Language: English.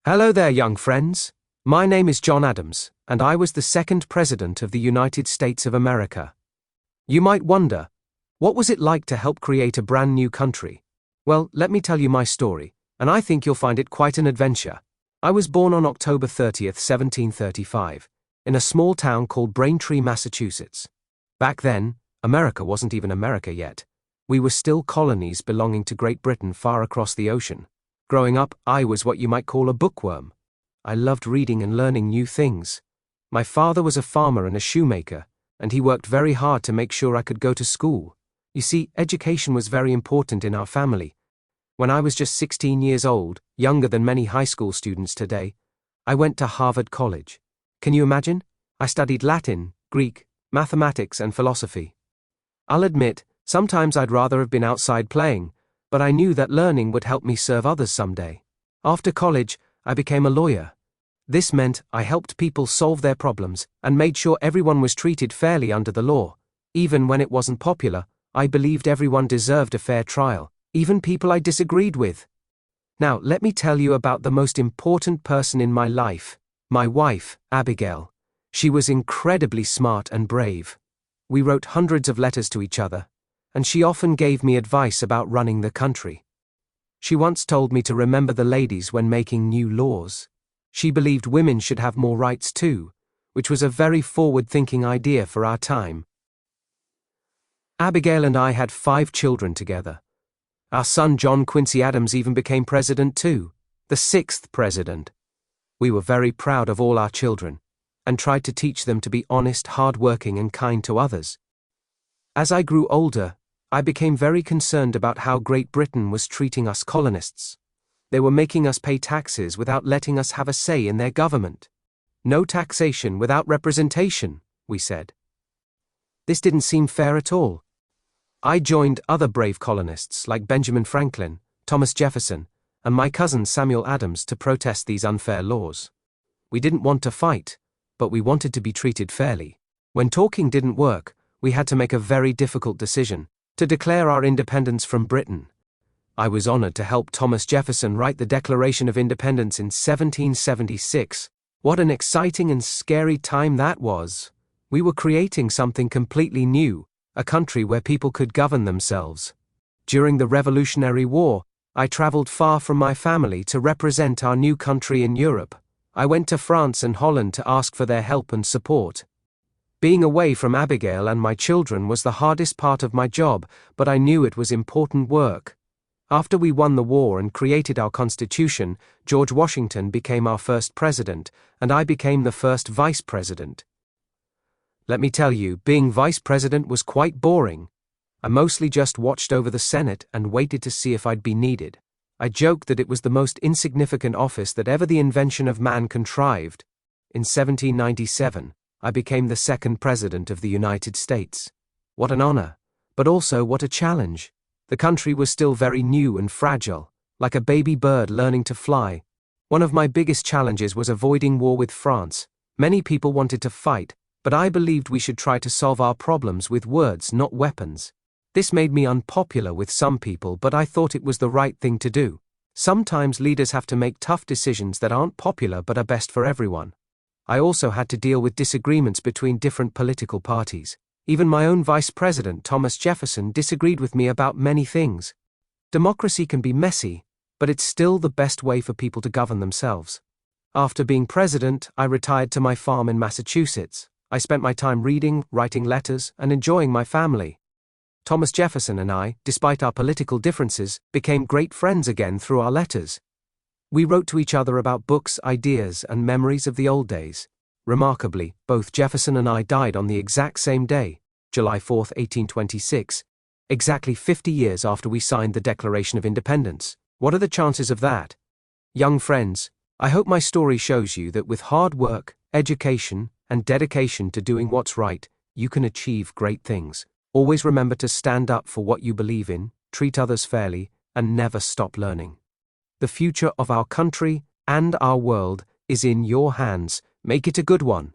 Hello there, young friends. My name is John Adams, and I was the second President of the United States of America. You might wonder, what was it like to help create a brand new country? Well, let me tell you my story, and I think you'll find it quite an adventure. I was born on October 30th, 1735, in a small town called Braintree, Massachusetts. Back then, America wasn't even America yet. We were still colonies belonging to Great Britain far across the ocean. Growing up, I was what you might call a bookworm. I loved reading and learning new things. My father was a farmer and a shoemaker, and he worked very hard to make sure I could go to school. You see, education was very important in our family. When I was just 16 years old, younger than many high school students today, I went to Harvard College. Can you imagine? I studied Latin, Greek, mathematics, and philosophy. I'll admit, sometimes I'd rather have been outside playing, but I knew that learning would help me serve others someday. After college, I became a lawyer. This meant I helped people solve their problems and made sure everyone was treated fairly under the law. Even when it wasn't popular, I believed everyone deserved a fair trial, even people I disagreed with. Now, let me tell you about the most important person in my life, my wife, Abigail. She was incredibly smart and brave. We wrote hundreds of letters to each other, and she often gave me advice about running the country. She once told me to remember the ladies when making new laws. She believed women should have more rights too, which was a very forward-thinking idea for our time. Abigail and I had 5 children together. Our son John Quincy Adams even became president too, the 6th president. We were very proud of all our children, and tried to teach them to be honest, hard-working, and kind to others. As I grew older, I became very concerned about how Great Britain was treating us colonists. They were making us pay taxes without letting us have a say in their government. No taxation without representation, we said. This didn't seem fair at all. I joined other brave colonists like Benjamin Franklin, Thomas Jefferson, and my cousin Samuel Adams to protest these unfair laws. We didn't want to fight, but we wanted to be treated fairly. When talking didn't work, we had to make a very difficult decision: to declare our independence from Britain. I was honored to help Thomas Jefferson write the Declaration of Independence in 1776. What an exciting and scary time that was! We were creating something completely new, a country where people could govern themselves. During the Revolutionary War, I traveled far from my family to represent our new country in Europe. I went to France and Holland to ask for their help and support. Being away from Abigail and my children was the hardest part of my job, but I knew it was important work. After we won the war and created our Constitution, George Washington became our first president, and I became the first vice president. Let me tell you, being vice president was quite boring. I mostly just watched over the Senate and waited to see if I'd be needed. I joked that it was the most insignificant office that ever the invention of man contrived. In 1797, I became the second president of the United States. What an honor, but also what a challenge. The country was still very new and fragile, like a baby bird learning to fly. One of my biggest challenges was avoiding war with France. Many people wanted to fight, but I believed we should try to solve our problems with words, not weapons. This made me unpopular with some people, but I thought it was the right thing to do. Sometimes leaders have to make tough decisions that aren't popular but are best for everyone. I also had to deal with disagreements between different political parties. Even my own vice president, Thomas Jefferson, disagreed with me about many things. Democracy can be messy, but it's still the best way for people to govern themselves. After being president, I retired to my farm in Massachusetts. I spent my time reading, writing letters, and enjoying my family. Thomas Jefferson and I, despite our political differences, became great friends again through our letters. We wrote to each other about books, ideas, and memories of the old days. Remarkably, both Jefferson and I died on the exact same day, July 4, 1826, exactly 50 years after we signed the Declaration of Independence. What are the chances of that? Young friends, I hope my story shows you that with hard work, education, and dedication to doing what's right, you can achieve great things. Always remember to stand up for what you believe in, treat others fairly, and never stop learning. The future of our country and our world is in your hands. Make it a good one.